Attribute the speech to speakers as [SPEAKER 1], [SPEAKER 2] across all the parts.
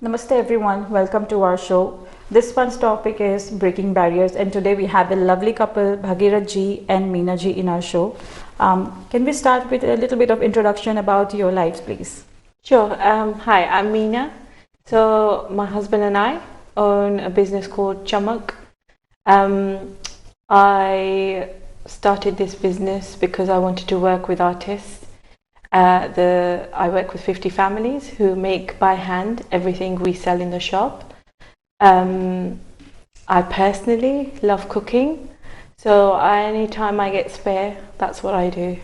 [SPEAKER 1] Namaste everyone, welcome to our show. This month's topic is breaking barriers, and today we have a lovely couple, Bhagirat ji and Meena ji, in our show. Can we start with a little bit of introduction about your lives, please?
[SPEAKER 2] Sure. Hi, I'm Meena. So my husband and I own a business called Chamak. I started this business because I wanted to work with artists. I work with 50 families who make by hand everything we sell in the shop. I personally love cooking, so anytime I get spare, that's what I do.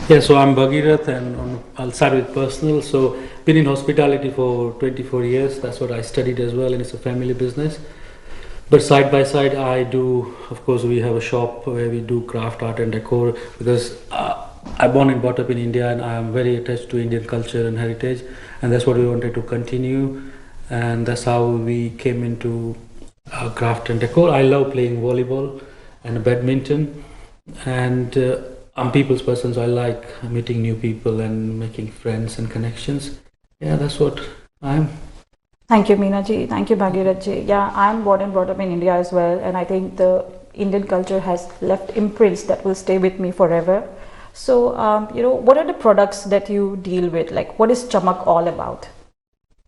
[SPEAKER 3] Yeah, so I'm Bhagirat, and I'll start with personal. So been in hospitality for 24 years. That's what I studied as well, and it's a family business. But side by side, I do, of course, we have a shop where we do craft, art and decor, because I'm born and brought up in India, and I am very attached to Indian culture and heritage, and that's what we wanted to continue, and that's how we came into craft and decor. I love playing volleyball and badminton, and I'm people's person, so I like meeting new people and making friends and connections. Yeah, that's what I am.
[SPEAKER 1] Thank you, Meena ji. Thank you, Bhagirat ji. Yeah, I'm born and brought up in India as well, and I think the Indian culture has left imprints that will stay with me forever. So, what are the products that you deal with? Like, what is Chamak all about?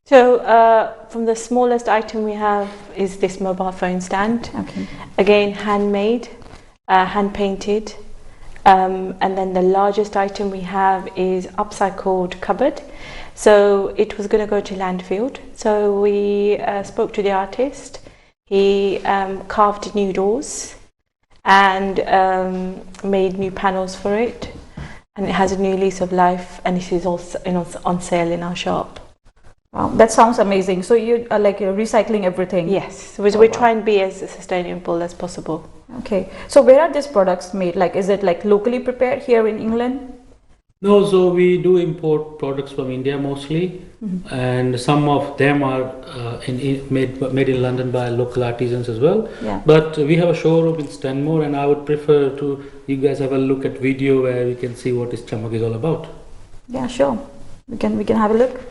[SPEAKER 2] So, from the smallest item we have is this mobile phone stand.
[SPEAKER 1] Okay.
[SPEAKER 2] Again, handmade, hand painted. And then the largest item we have is upcycled cupboard. So it was going to go to landfill. So we spoke to the artist. He carved new doors and made new panels for it. And it has a new lease of life, and it is also on sale in our shop.
[SPEAKER 1] Wow, that sounds amazing. So you're recycling everything?
[SPEAKER 2] Yes, we try and be as sustainable as possible.
[SPEAKER 1] Okay, so where are these products made? Like, is it like locally prepared here in England?
[SPEAKER 3] No, so we do import products from India mostly, and some of them are made in London by local artisans as well.
[SPEAKER 1] Yeah.
[SPEAKER 3] But we have a showroom in Stanmore, and I would prefer to you guys have a look at video where we can see what this Chamak is all about.
[SPEAKER 1] Yeah, sure. We can have a look.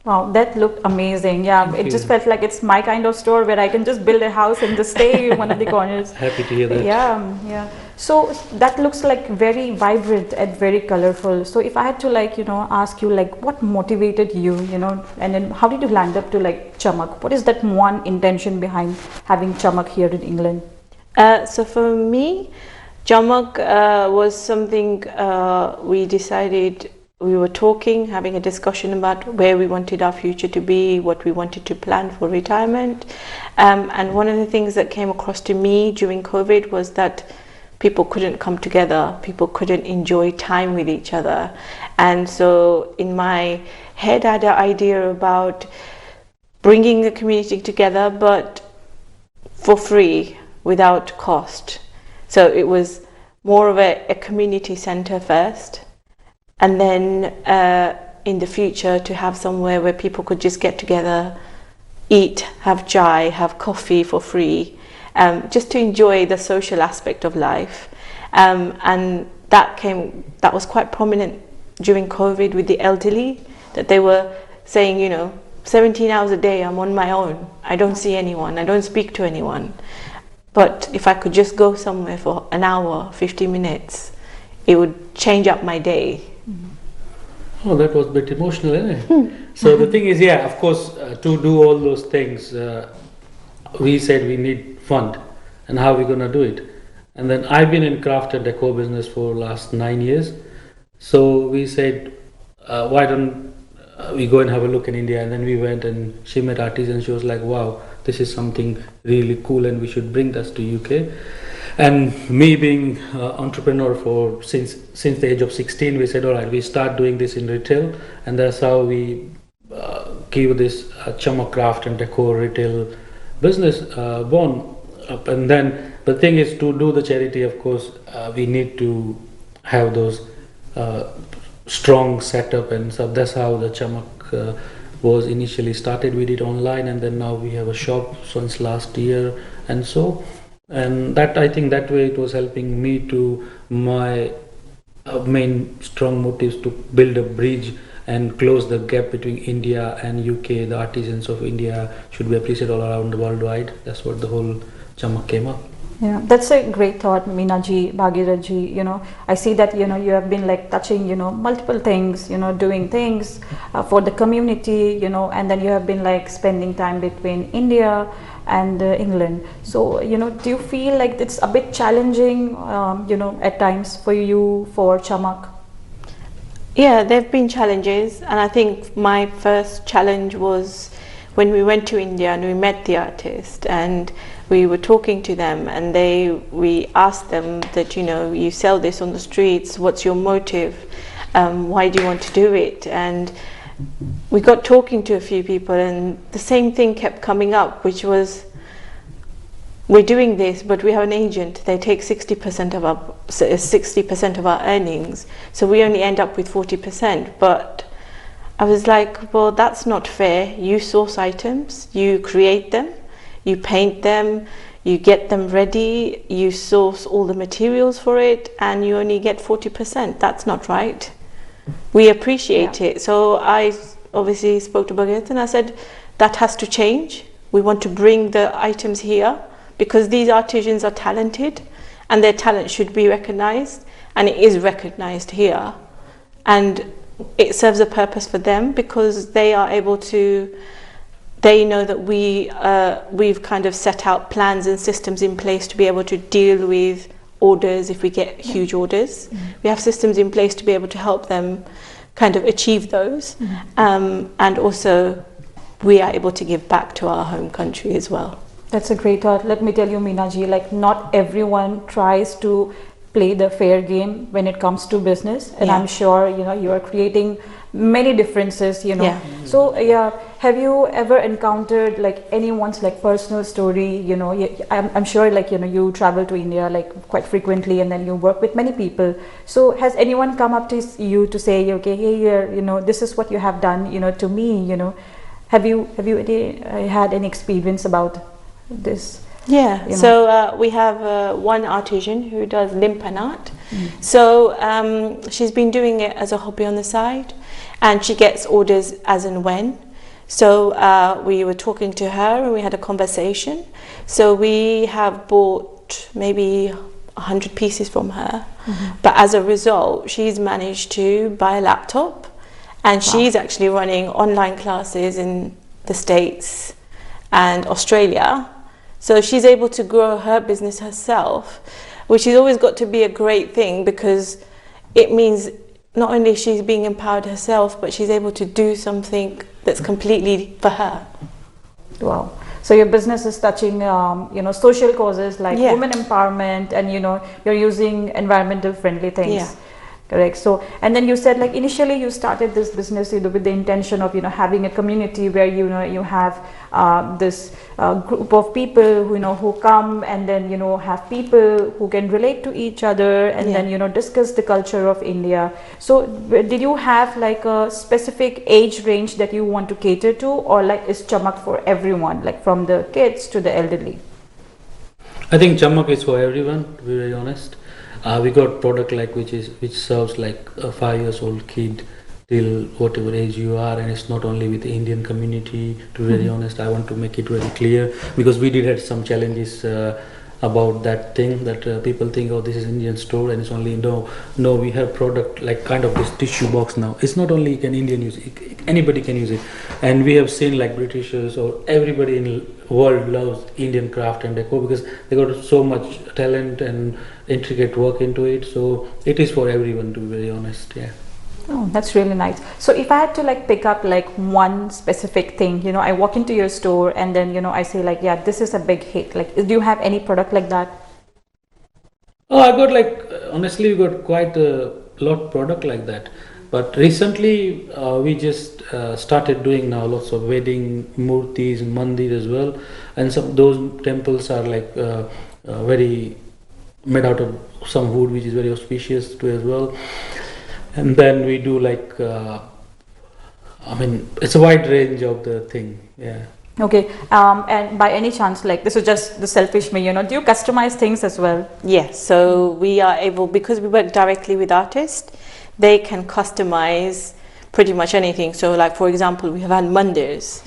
[SPEAKER 1] Wow, that looked amazing. Yeah, it just felt like it's my kind of store where I can just build a house and just stay in one of the corners.
[SPEAKER 3] Happy to hear that.
[SPEAKER 1] Yeah. So that looks like very vibrant and very colorful. So if I had to ask you what motivated you, and then how did you land up to Chamak? What is that one intention behind having Chamak here in England?
[SPEAKER 2] So for me, Chamak was something we decided. We were having a discussion about where we wanted our future to be, what we wanted to plan for retirement. And one of the things that came across to me during COVID was that people couldn't come together, people couldn't enjoy time with each other. And so in my head, I had an idea about bringing the community together, but for free, without cost. So it was more of a community center first. And then in the future to have somewhere where people could just get together, eat, have chai, have coffee for free, just to enjoy the social aspect of life. And that was quite prominent during COVID with the elderly, that they were saying, 17 hours a day I'm on my own. I don't see anyone, I don't speak to anyone. But if I could just go somewhere for an hour, 50 minutes, it would change up my day.
[SPEAKER 3] Oh, that was a bit emotional, isn't it? So the thing is, of course, to do all those things, we said we need fund, and how are we going to do it? And then I've been in craft and decor business for the last 9 years. So we said, why don't we go and have a look in India? And then we went, and she met artisans. She was like, wow, this is something really cool, and we should bring this to UK. And me being entrepreneur since the age of 16, we said, all right, we start doing this in retail, and that's how we give this Chamak craft and decor retail business born up. And then the thing is, to do the charity, of course, we need to have those strong setup and stuff. That's how the Chamak was initially started. We did online, and then now we have a shop since last year, and so, and that, I think that way it was helping me to my main strong motives to build a bridge and close the gap between India and UK. The artisans of India should be appreciated all around the worldwide. That's what the whole Chamak came up.
[SPEAKER 1] Yeah, that's a great thought, Meena ji, Bhagirath ji. I see that, you have been like touching, multiple things, doing things for the community, and then you have been like spending time between India and England. So, do you feel like it's a bit challenging, at times for you, for Chamak?
[SPEAKER 2] Yeah, there have been challenges, and I think my first challenge was when we went to India and we met the artist and we were talking to them, and we asked them that, you sell this on the streets, what's your motive? Why do you want to do it? And we got talking to a few people, and the same thing kept coming up, which was, we're doing this, but we have an agent. They take 60% of our earnings, so we only end up with 40%. But I was like, well, that's not fair. You source items, you create them, you paint them, you get them ready, you source all the materials for it, and you only get 40%. That's not right. We appreciate it. So I obviously spoke to Bhagirath and I said, that has to change. We want to bring the items here because these artisans are talented and their talent should be recognized, and it is recognized here. And it serves a purpose for them because they are able to, they know that we've kind of set out plans and systems in place to be able to deal with orders if we get huge orders. We have systems in place to be able to help them kind of achieve those. And also we are able to give back to our home country as well.
[SPEAKER 1] That's a great thought. Let me tell you, Meena ji, like not everyone tries to play the fair game when it comes to business, and I'm sure you are creating many differences. So have you ever encountered like anyone's like personal story? I'm sure like you travel to India like quite frequently, and then you work with many people. So has anyone come up to you to say, okay, here, this is what you have done, to me, have you had any experience about this?
[SPEAKER 2] Yeah, so we have one artisan who does limpan art. So she's been doing it as a hobby on the side, and she gets orders as and when. So we were talking to her and we had a conversation. So we have bought maybe 100 pieces from her. But as a result, she's managed to buy a laptop, and she's actually running online classes in the States and Australia. So she's able to grow her business herself, which has always got to be a great thing, because it means not only she's being empowered herself, but she's able to do something that's completely for her.
[SPEAKER 1] Wow. So your business is touching, social causes like women empowerment, and, you're using environmental friendly things.
[SPEAKER 2] Yeah.
[SPEAKER 1] Correct. So, and then you said like initially you started this business with the intention of having a community where you have this group of people who come, and then have people who can relate to each other, and then discuss the culture of India. So did you have like a specific age range that you want to cater to, or like is Chamak for everyone, like from the kids to the elderly?
[SPEAKER 3] I think Chamak is for everyone, to be very honest. We got product like which serves like a 5-year-old kid till whatever age you are, and it's not only with the Indian community. To be very honest, I want to make it very clear, because we did have some challenges about that thing, that people think, oh, this is Indian store and it's only no. We have product like kind of this tissue box now. It's not only can Indian use it, anybody can use it, and we have seen like Britishers or everybody in the world loves Indian craft and decor because they got so much talent and intricate work into it. So it is for everyone, to be very honest. Yeah.
[SPEAKER 1] Oh, that's really nice. So if I had to like pick up like one specific thing, I walk into your store and then, I say like, yeah, this is a big hit. Like, do you have any product like that?
[SPEAKER 3] Oh, I got like, honestly, we got quite a lot product like that. But recently, we just started doing now lots of wedding murtis, mandir as well. And some those temples are like very made out of some wood, which is very auspicious too as well. And then we do like, I mean, it's a wide range of the thing. Yeah.
[SPEAKER 1] Okay. And by any chance, like this is just the selfish me, do you customize things as well?
[SPEAKER 2] Yes, so we are able, because we work directly with artists, they can customize pretty much anything. So like, for example, we have had mandirs,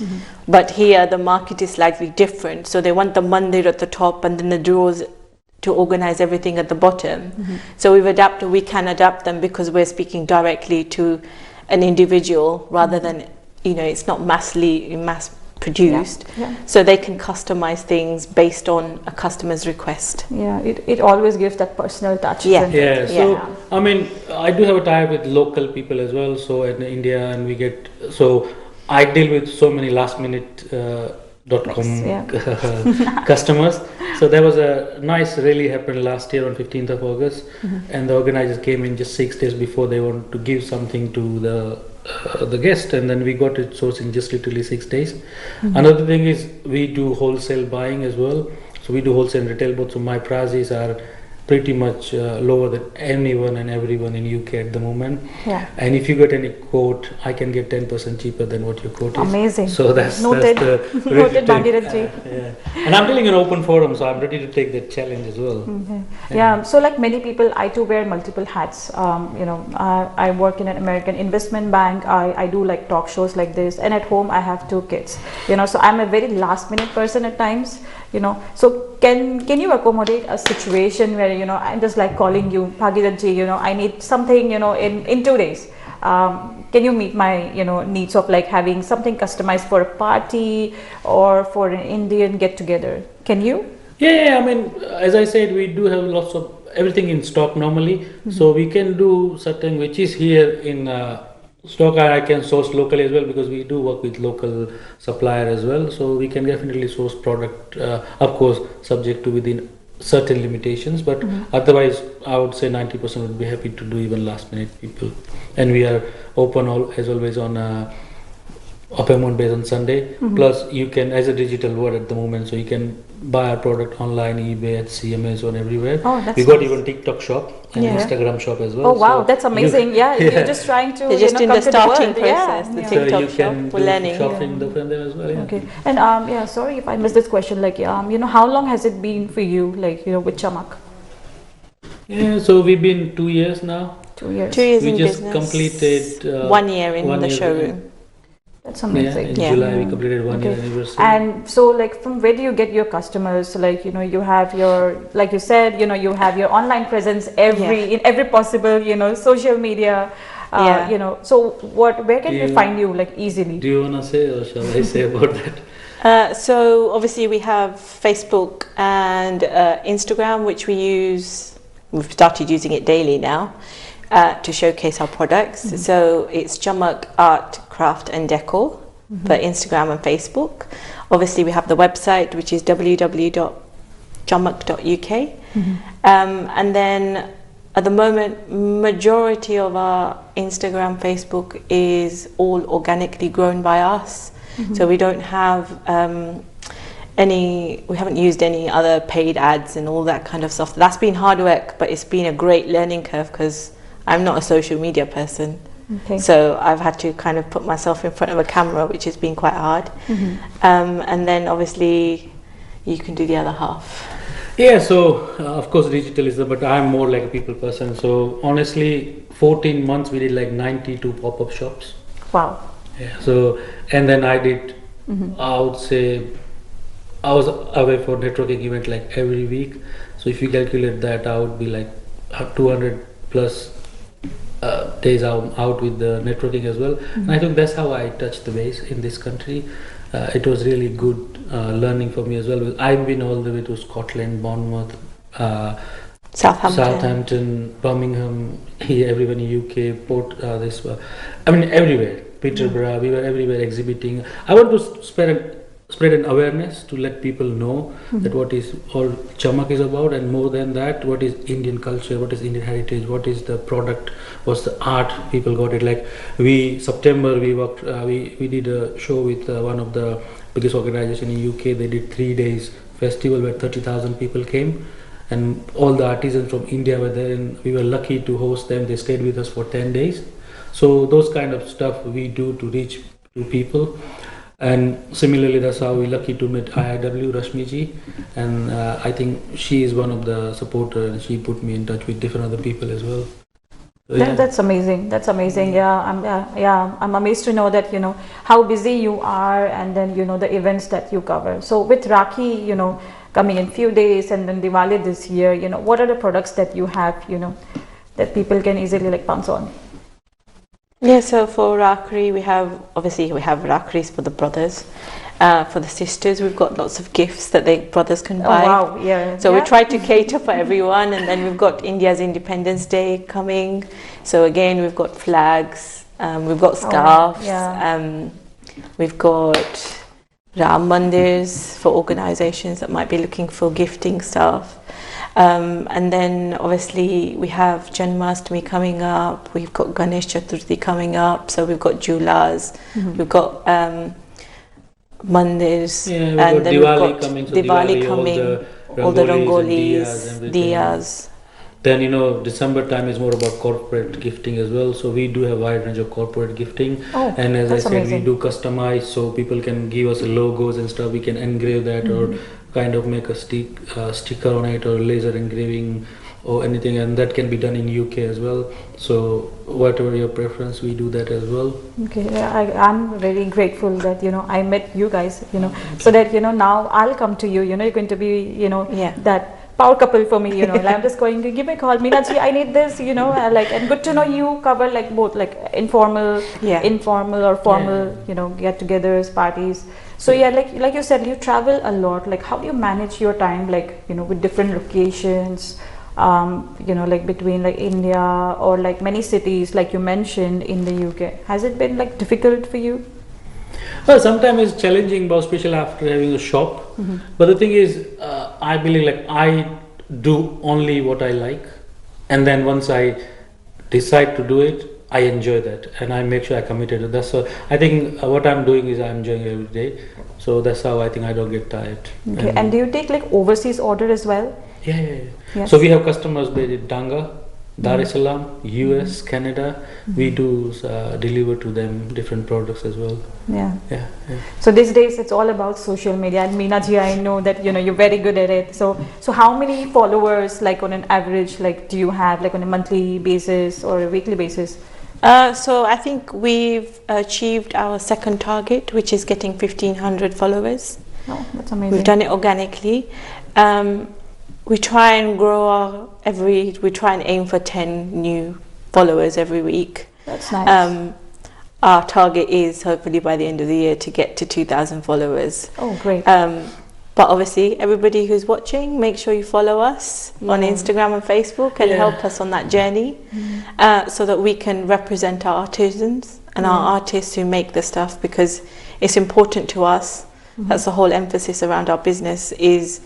[SPEAKER 2] but here the market is slightly different. So they want the mandir at the top and then the drawers to organize everything at the bottom. So we can adapt them because we're speaking directly to an individual rather than, it's not mass produced. So they can customize things based on a customer's request.
[SPEAKER 1] Yeah, it always gives that personal touch.
[SPEAKER 3] Yeah, so I mean, I do have a tie with local people as well. So in India, and I deal with so many last minute .com customers. So there was a nice rally happened last year on 15th of August, and the organizers came in just 6 days before they wanted to give something to the guest, and then we got it sourced in just literally 6 days. Another thing is we do wholesale buying as well. So we do wholesale and retail both. So my prices are pretty much lower than anyone and everyone in UK at the moment. And if you get any quote, I can get 10% cheaper than what your quote is.
[SPEAKER 1] Amazing.
[SPEAKER 3] So that's
[SPEAKER 1] noted.
[SPEAKER 3] That's the
[SPEAKER 1] Noted, Bhagirath-ji.
[SPEAKER 3] And I'm dealing in an open forum, so I'm ready to take that challenge as well.
[SPEAKER 1] So like many people, I too wear multiple hats. I work in an American investment bank. I do like talk shows like this, and at home I have 2 kids. So I'm a very last minute person at times. So can you accommodate a situation where I'm just like calling you, Bhagirath-ji, I need something in 2 days. Can you meet my needs of like having something customized for a party or for an Indian get together? Can you?
[SPEAKER 3] Yeah, I mean, as I said, we do have lots of everything in stock normally. So we can do certain which is here in stock. I can source locally as well, because we do work with local supplier as well. So we can definitely source product, of course, subject to within certain limitations, but otherwise I would say 90% would be happy to do even last minute people. And we are open as always on appointment based on Sunday. Plus you can, as a digital world at the moment, so you can buy our product online, eBay, Etsy, Amazon, everywhere. We got even TikTok shop and Instagram shop as well.
[SPEAKER 1] Oh wow, so that's amazing. You're just trying to
[SPEAKER 2] just in the starting process, the TikTok
[SPEAKER 3] so
[SPEAKER 2] shop, we're learning.
[SPEAKER 3] Shopping from there as well.
[SPEAKER 1] Okay. And sorry if I missed this question, like how long has it been for you, like with Chamak?
[SPEAKER 3] So we've been 2 years now.
[SPEAKER 1] 2 years.
[SPEAKER 2] 2 years
[SPEAKER 3] we
[SPEAKER 2] in
[SPEAKER 3] just
[SPEAKER 2] business.
[SPEAKER 3] completed
[SPEAKER 2] 1 year in the showroom.
[SPEAKER 1] That's amazing.
[SPEAKER 3] In July we completed 1 year anniversary.
[SPEAKER 1] And so like from where do you get your customers? Like you have your, like you said, you have your online presence in every possible social media. So where can we find you like easily?
[SPEAKER 3] Do you wanna say, or shall I say about that?
[SPEAKER 2] So obviously we have Facebook and Instagram, which we've started using it daily now to showcase our products. So it's Chamak Art, Craft and Decor for Instagram and Facebook. Obviously we have the website, which is www.chamak.uk. And then at the moment, majority of our Instagram, Facebook is all organically grown by us. So we don't have we haven't used any other paid ads and all that kind of stuff. That's been hard work, but it's been a great learning curve because I'm not a social media person. So I've had to kind of put myself in front of a camera, which has been quite hard. And then obviously you can do the other half.
[SPEAKER 3] Yeah, so of course digital is but I'm more like a people person. So honestly, 14 months we did like 92 pop-up shops.
[SPEAKER 1] Wow.
[SPEAKER 3] Yeah, so and then I did, I would say, I was away for networking event like every week. So if you calculate that, I would be like 200 plus days out with the networking as well. And I think that's how I touched the base in this country. It was really good learning for me as well. I've been all the way to Scotland, Bournemouth, Southampton, Birmingham, here, everyone in UK, everywhere. Peterborough, we were everywhere exhibiting. I want to spread an awareness to let people know that what is all Chamak is about, and more than that, what is Indian culture, what is Indian heritage, what is the product, what's the art. People got it. Like September we worked, we did a show with one of the biggest organization in UK. They did 3 days festival where 30,000 people came, and all the artisans from India were there, and we were lucky to host them. They stayed with us for 10 days. So those kind of stuff we do to reach to people. And similarly, that's how we're lucky to meet IIW Rashmiji, and I think she is one of the supporters, and she put me in touch with different other people as well. So, yeah.
[SPEAKER 1] That's amazing. That's amazing. Yeah, I'm amazed to know that, you know, how busy you are, and then, you know, the events that you cover. So with Rakhi, you know, coming in few days, and then Diwali this year, you know, what are the products that you have, you know, that people can easily like pounce on?
[SPEAKER 2] Yeah, so for Rakhi, we have Rakhis for the brothers. For the sisters, we've got lots of gifts that the brothers can buy.
[SPEAKER 1] Oh, wow, yeah.
[SPEAKER 2] So we try to cater for everyone, and then we've got India's Independence Day coming. So again, we've got flags, we've got scarves, we've got Ram Mandirs for organizations that might be looking for gifting stuff. And then obviously we have Janmashtami coming up, we've got Ganesh Chaturthi coming up, so we've got Julas, we've got Mandirs, and then
[SPEAKER 3] Diwali
[SPEAKER 2] we've got
[SPEAKER 3] coming, so
[SPEAKER 2] Diwali coming, all the rangolis, diyas.
[SPEAKER 3] Then, you know, December time is more about corporate gifting as well. So we do have a wide range of corporate gifting.
[SPEAKER 1] Oh,
[SPEAKER 3] and as I said,
[SPEAKER 1] amazing.
[SPEAKER 3] we do customize, so people can give us logos and stuff. We can engrave that or kind of make a sticker on it, or laser engraving or anything. And that can be done in UK as well. So whatever your preference, we do that as well.
[SPEAKER 1] Okay, I'm very grateful that, you know, I met you guys, you know, so that, you know, now I'll come to you, you know, you're going to be, you know, that power couple for me, you know. I'm just going to give me a call, Meenaji, I need this, you know, like, and good to know you cover like both like informal or formal, you know, get-togethers, parties. So yeah, like you said, you travel a lot. Like, how do you manage your time, like, you know, with different locations, you know, like between like India or like many cities, like you mentioned in the UK? Has it been like difficult for you?
[SPEAKER 3] Well, sometimes it's challenging, but especially after having a shop. But the thing is, I believe like I do only what I like, and then once I decide to do it, I enjoy that, and I make sure I committed to that. So I think what I'm doing is I'm enjoying every day. So that's how I think I don't get tired.
[SPEAKER 1] Okay, and do you take like overseas order as well?
[SPEAKER 3] Yeah.
[SPEAKER 1] Yes.
[SPEAKER 3] So we have customers based in Danga, Dar es Salaam, US, Canada. We do deliver to them different products as well.
[SPEAKER 1] Yeah.
[SPEAKER 3] Yeah.
[SPEAKER 1] So these days it's all about social media, and Meenaji, I know that, you know, you're very good at it. So how many followers, like on an average, like do you have, like on a monthly basis or a weekly basis?
[SPEAKER 2] So I think we've achieved our second target, which is getting 1,500 followers.
[SPEAKER 1] Oh, that's amazing.
[SPEAKER 2] We've done it organically. We try and we try and aim for 10 new followers every week.
[SPEAKER 1] That's nice.
[SPEAKER 2] Our target is hopefully by the end of the year to get to 2,000 followers.
[SPEAKER 1] Oh, great.
[SPEAKER 2] But obviously, everybody who's watching, make sure you follow us on Instagram and Facebook and help us on that journey, so that we can represent our artisans and our artists who make the stuff, because it's important to us. That's the whole emphasis around our business, is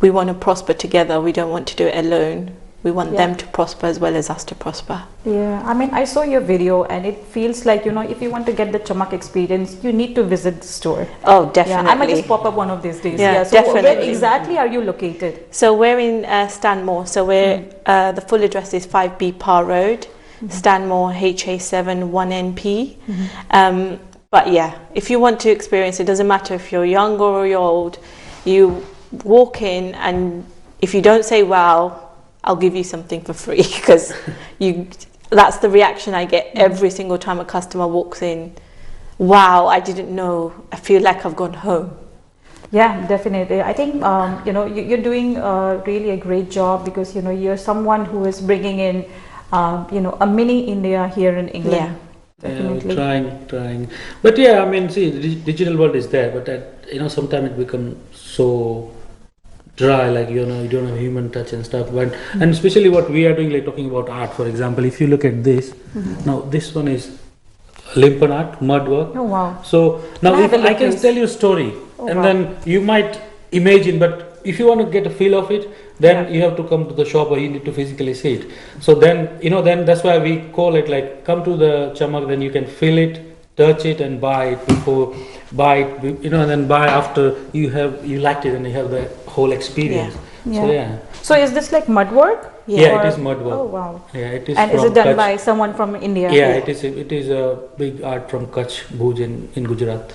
[SPEAKER 2] we want to prosper together. We don't want to do it alone. We want them to prosper as well as us to prosper.
[SPEAKER 1] Yeah, I mean, I saw your video and it feels like, you know, if you want to get the Chamak experience, you need to visit the store.
[SPEAKER 2] Oh, definitely.
[SPEAKER 1] Yeah, I might just pop up one of these days.
[SPEAKER 2] Yeah,
[SPEAKER 1] So
[SPEAKER 2] definitely.
[SPEAKER 1] where exactly are you located?
[SPEAKER 2] So we're in Stanmore. So we're the full address is 5B Parr Road, Stanmore, HA7 1NP. But yeah, if you want to experience it, doesn't matter if you're young or you're old, you walk in, and if you don't say wow, I'll give you something for free, because that's the reaction I get every single time a customer walks in. Wow, I didn't know. I feel like I've gone home.
[SPEAKER 1] Yeah, definitely. I think, you know, you're doing really a great job, because, you know, you're someone who is bringing in, you know, a mini India here in England.
[SPEAKER 2] Yeah.
[SPEAKER 1] Definitely.
[SPEAKER 3] Yeah, trying. But yeah, I mean, see, the digital world is there, but you know, sometimes it becomes so dry, like, you know, you don't have human touch and stuff. But and especially what we are doing, like talking about art, for example, if you look at this, now this one is Limpan art, mud work.
[SPEAKER 1] Oh wow.
[SPEAKER 3] So now if I can tell you a story, and then you might imagine, but if you want to get a feel of it, then you have to come to the shop, or you need to physically see it. So then, you know, then that's why we call it like, come to the Chamak, then you can feel it, touch it, and buy it you know, and then buy after you liked it and you have the whole experience.
[SPEAKER 1] Yeah.
[SPEAKER 3] So yeah.
[SPEAKER 1] So is this like mud work?
[SPEAKER 3] Yeah,
[SPEAKER 1] Or-
[SPEAKER 3] it is mud work.
[SPEAKER 1] Oh wow.
[SPEAKER 3] Yeah, it is.
[SPEAKER 1] And is
[SPEAKER 3] from
[SPEAKER 1] it done
[SPEAKER 3] Kutch.
[SPEAKER 1] by someone from India?
[SPEAKER 3] Yeah, it is. It is a big art from Kutch, Bhuj in Gujarat.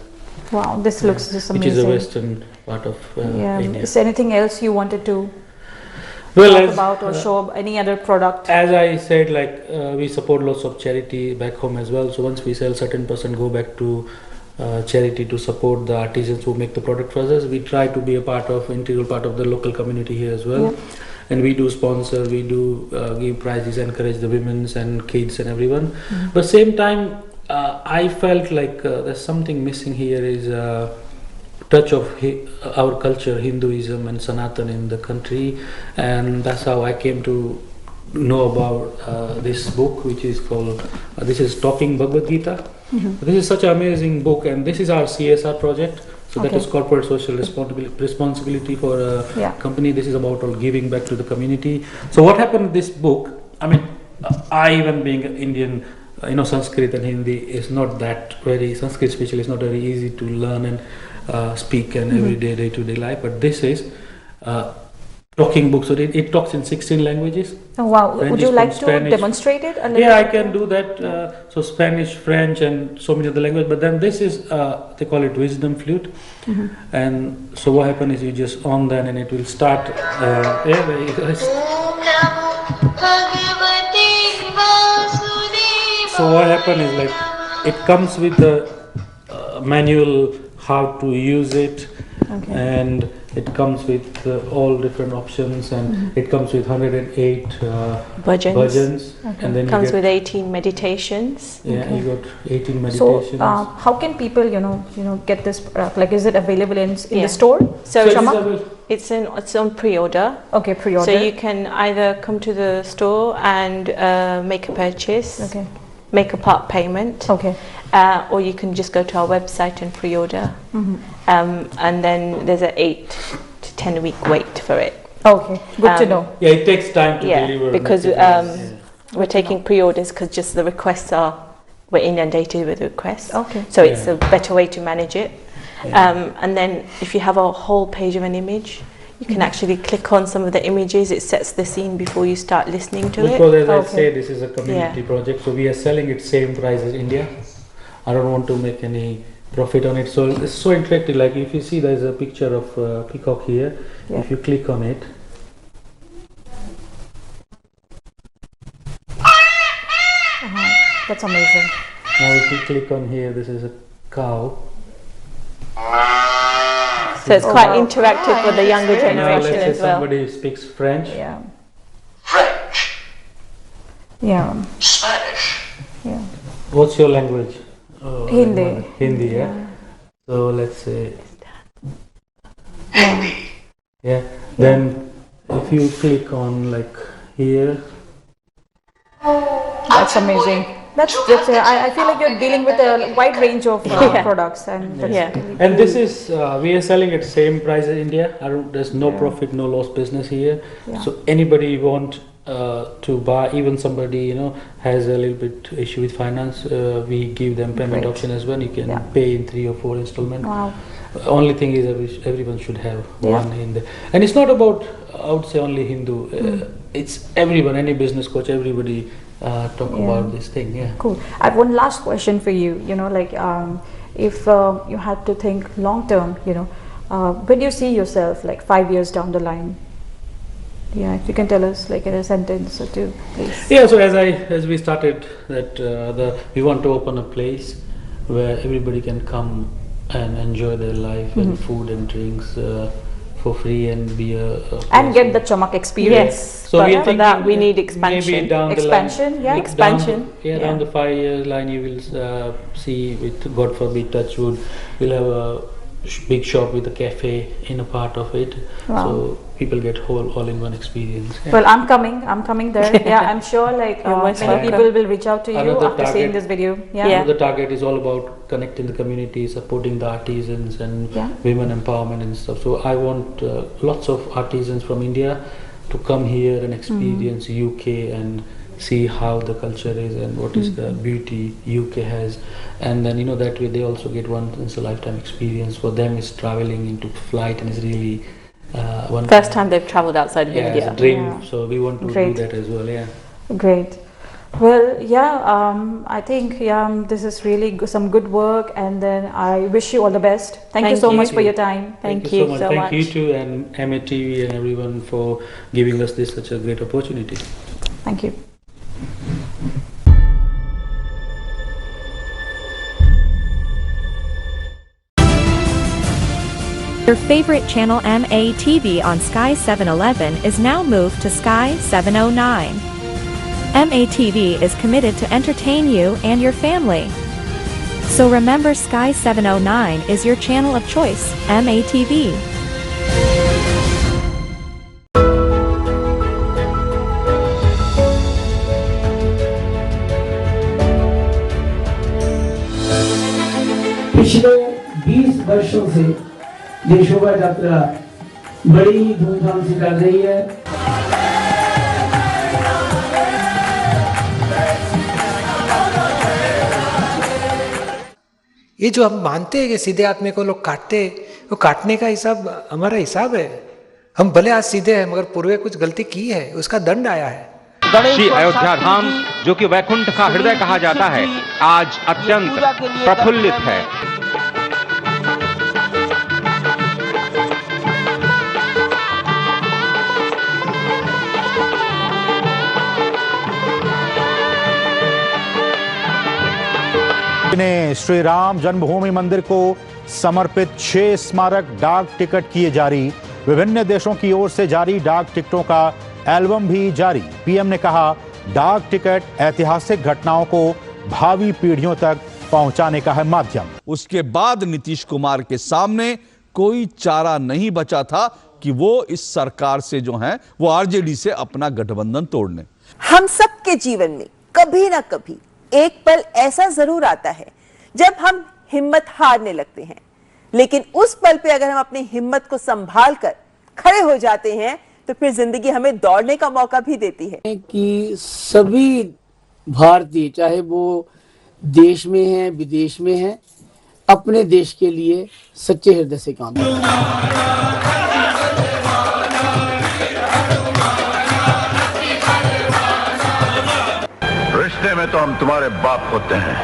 [SPEAKER 1] Wow, this looks just
[SPEAKER 3] Which
[SPEAKER 1] amazing.
[SPEAKER 3] is the western part of
[SPEAKER 1] Yeah.
[SPEAKER 3] India.
[SPEAKER 1] Is there anything else you wanted to
[SPEAKER 3] Well,
[SPEAKER 1] talk
[SPEAKER 3] as,
[SPEAKER 1] about or show any other product?
[SPEAKER 3] as I said, like we support lots of charity back home as well. So once we sell, certain percent go back to charity to support the artisans who make the product for us. We try to be a part of integral part of the local community here as well.
[SPEAKER 1] Yeah.
[SPEAKER 3] And we do sponsor, we do give prizes, encourage the women's and kids and everyone. But same time, I felt like there's something missing here is touch of our culture, Hinduism and Sanatan in the country, and that's how I came to know about this book, which is called this is Talking Bhagavad Gita. This is such an amazing book, and this is our CSR project. So that
[SPEAKER 1] Okay.
[SPEAKER 3] is corporate social responsibility for a
[SPEAKER 1] Yeah.
[SPEAKER 3] company. This is about all giving back to the community. So what happened in this book? I mean, I even being an Indian, Sanskrit and Hindi is not that very Sanskrit especially is not very easy to learn and speak and everyday day-to-day life. But this is talking book. So it talks in 16 languages.
[SPEAKER 1] Oh wow,
[SPEAKER 3] French
[SPEAKER 1] would
[SPEAKER 3] is
[SPEAKER 1] you
[SPEAKER 3] from
[SPEAKER 1] like to
[SPEAKER 3] Spanish.
[SPEAKER 1] demonstrate it a little
[SPEAKER 3] Yeah, I
[SPEAKER 1] bit?
[SPEAKER 3] can do that. So Spanish, French, and so many other languages. But then this is they call it wisdom flute. And so what happens is you just on that and it will start. Yeah, there you go. So what happens is like it comes with a manual how to use it,
[SPEAKER 1] Okay.
[SPEAKER 3] and it comes with all different options, and it comes with 108
[SPEAKER 2] Bhajans.
[SPEAKER 3] bhajans, and then
[SPEAKER 2] Comes
[SPEAKER 3] you
[SPEAKER 2] with
[SPEAKER 3] get
[SPEAKER 2] 18 meditations.
[SPEAKER 3] you got 18
[SPEAKER 1] So,
[SPEAKER 3] meditations.
[SPEAKER 1] how can people, get this product? Like, is it available in
[SPEAKER 2] Yeah.
[SPEAKER 1] the store?
[SPEAKER 2] So
[SPEAKER 3] So
[SPEAKER 2] it's,
[SPEAKER 3] these are will-
[SPEAKER 2] it's on pre-order.
[SPEAKER 1] Okay, pre-order.
[SPEAKER 2] So you can either come to the store and make a purchase,
[SPEAKER 1] Okay.
[SPEAKER 2] make a part payment,
[SPEAKER 1] Okay.
[SPEAKER 2] or you can just go to our website and pre-order. And then there's an 8 to 10 week wait for it.
[SPEAKER 1] Okay. Good to know.
[SPEAKER 3] yeah, it takes time to
[SPEAKER 2] Yeah,
[SPEAKER 3] deliver.
[SPEAKER 2] because
[SPEAKER 3] materials.
[SPEAKER 2] we're taking pre-orders because just the requests we're inundated with requests.
[SPEAKER 1] Okay.
[SPEAKER 2] So it's
[SPEAKER 3] Yeah.
[SPEAKER 2] a better way to manage it. And then if you have a whole page of an image, you can actually click on some of the images. It sets the scene before you start listening to it.
[SPEAKER 3] Because as I
[SPEAKER 1] Okay.
[SPEAKER 3] say, this is a community project, so we are selling it same price as India. I don't want to make any profit on it. So it's so interactive. Like if you see, there is a picture of peacock here.
[SPEAKER 1] Yeah.
[SPEAKER 3] If you click on it,
[SPEAKER 1] That's amazing.
[SPEAKER 3] now if you click on here, this is a cow.
[SPEAKER 2] So it's
[SPEAKER 1] Oh,
[SPEAKER 2] quite
[SPEAKER 1] wow.
[SPEAKER 2] interactive for the younger
[SPEAKER 1] Very
[SPEAKER 3] Now
[SPEAKER 2] generation
[SPEAKER 3] let's say
[SPEAKER 2] as well.
[SPEAKER 3] somebody speaks French.
[SPEAKER 1] Yeah.
[SPEAKER 4] French,
[SPEAKER 1] Yeah.
[SPEAKER 4] Spanish,
[SPEAKER 1] Yeah.
[SPEAKER 3] What's your language? Oh,
[SPEAKER 1] Hindi.
[SPEAKER 3] Hindi, yeah. So let's say,
[SPEAKER 1] Yeah.
[SPEAKER 3] yeah. Then if you click on like here,
[SPEAKER 1] That's amazing. That's I feel like you're dealing with a wide range of products, and that's
[SPEAKER 2] Yeah.
[SPEAKER 1] really
[SPEAKER 3] and
[SPEAKER 1] cool.
[SPEAKER 3] this is we are selling at same price as India. There's no profit, no loss business here.
[SPEAKER 1] Yeah.
[SPEAKER 3] So anybody want to buy, even somebody has a little bit issue with finance, we give them payment
[SPEAKER 1] Great.
[SPEAKER 3] option as well. You can
[SPEAKER 1] Yeah.
[SPEAKER 3] pay in 3 or 4 installment.
[SPEAKER 1] Wow.
[SPEAKER 3] Only thing is everyone should have
[SPEAKER 1] Yeah.
[SPEAKER 3] one in there, and it's not about I would say only Hindu. It's everyone, any business coach, everybody talk
[SPEAKER 1] Yeah.
[SPEAKER 3] about this thing. Yeah.
[SPEAKER 1] Cool. I have one last question for you. If you had to think long term, where do you see yourself like 5 years down the line? Yeah, if you can tell us like in a sentence or two, please.
[SPEAKER 3] Yeah, so as we started that we want to open a place where everybody can come and enjoy their life and food and drinks for free and be a
[SPEAKER 1] And
[SPEAKER 3] place
[SPEAKER 1] get
[SPEAKER 3] where-
[SPEAKER 1] the Chamak experience.
[SPEAKER 2] Yes.
[SPEAKER 3] So
[SPEAKER 2] But
[SPEAKER 3] we are
[SPEAKER 2] for that,
[SPEAKER 3] thinking
[SPEAKER 2] we need
[SPEAKER 3] maybe
[SPEAKER 2] expansion.
[SPEAKER 3] down the
[SPEAKER 1] Expansion,
[SPEAKER 3] line,
[SPEAKER 1] yeah.
[SPEAKER 2] Expansion,
[SPEAKER 3] down
[SPEAKER 2] yeah.
[SPEAKER 3] the 5 year line you will see with God forbid touch wood, we'll have a big shop with a cafe in a part of it.
[SPEAKER 1] Wow.
[SPEAKER 3] So people get all in one experience. Yeah.
[SPEAKER 1] Well, I'm coming there. Yeah, I'm sure like
[SPEAKER 2] You're most
[SPEAKER 1] many
[SPEAKER 2] welcome.
[SPEAKER 1] people will reach out to you
[SPEAKER 3] Another
[SPEAKER 1] after seeing
[SPEAKER 3] target-
[SPEAKER 1] this video. Yeah.
[SPEAKER 2] Yeah.
[SPEAKER 3] Another target is all about connecting the community, supporting the artisans and
[SPEAKER 1] Yeah.
[SPEAKER 3] women empowerment and stuff. So I want lots of artisans from India to come here and experience UK and see how the culture is and what is the beauty UK has, and then that way they also get once in a lifetime experience. For them, is traveling into flight and is really
[SPEAKER 2] First time they've travelled outside of
[SPEAKER 3] yeah,
[SPEAKER 2] India.
[SPEAKER 3] it's a dream.
[SPEAKER 1] Yeah.
[SPEAKER 3] So we want to
[SPEAKER 1] Great.
[SPEAKER 3] do that as well. Yeah.
[SPEAKER 1] Great. Well, yeah, I think this is really some good work, and then I wish you all the best. Thank you
[SPEAKER 2] Thank
[SPEAKER 1] so
[SPEAKER 2] you.
[SPEAKER 1] much for your time.
[SPEAKER 2] Thank
[SPEAKER 3] you
[SPEAKER 2] you
[SPEAKER 3] so much.
[SPEAKER 2] so
[SPEAKER 3] Thank
[SPEAKER 2] much.
[SPEAKER 3] you too, and MATV and everyone for giving us this such a great opportunity.
[SPEAKER 1] Thank you.
[SPEAKER 5] Your favorite channel MATV on Sky 711 is now moved to Sky 709. MATV is committed to entertain you and your family. So remember, Sky 709 is your channel of choice, MATV.
[SPEAKER 6] पिछले 20 वर्षों से ये शोभा यात्रा बड़ी ही धूमधाम से चल रही है। ये जो हम मानते हैं कि सीधे आदमी को लोग काटते, वो काटने का हिसाब हमारा हिसाब है। हम भले आज सीधे हैं मगर पूर्वे कुछ गलती की है, उसका दंड आया है।
[SPEAKER 7] श्री अयोध्या धाम, जो कि वैकुंठ का हृदय कहा जाता है, आज अत्यंत प्रफुल्लित है।
[SPEAKER 8] ने श्री राम जन्मभूमि मंदिर को समर्पित 6 स्मारक डाक टिकट किए जारी। विभिन्न देशों की ओर से जारी डाक टिकटों का एल्बम भी जारी। पीएम ने कहा, डाक टिकट ऐतिहासिक घटनाओं को भावी पीढ़ियों तक पहुंचाने का है माध्यम।
[SPEAKER 9] उसके बाद नीतीश कुमार के सामने कोई चारा नहीं बचा था कि वो इस सरकार से जो है वो आरजेडी से अपना गठबंधन तोड़ने।
[SPEAKER 10] हम सबके जीवन में कभी ना कभी एक पल ऐसा जरूर आता है जब हम हिम्मत हारने लगते हैं, लेकिन उस पल पे अगर हम अपनी हिम्मत को संभाल कर खड़े हो जाते हैं तो फिर जिंदगी हमें दौड़ने का मौका भी देती है।
[SPEAKER 6] कि सभी भारतीय, चाहे वो देश में हैं विदेश में हैं, अपने देश के लिए सच्चे हृदय से काम करें।
[SPEAKER 4] रिश्ते में तो हम तुम्हारे बाप होते हैं,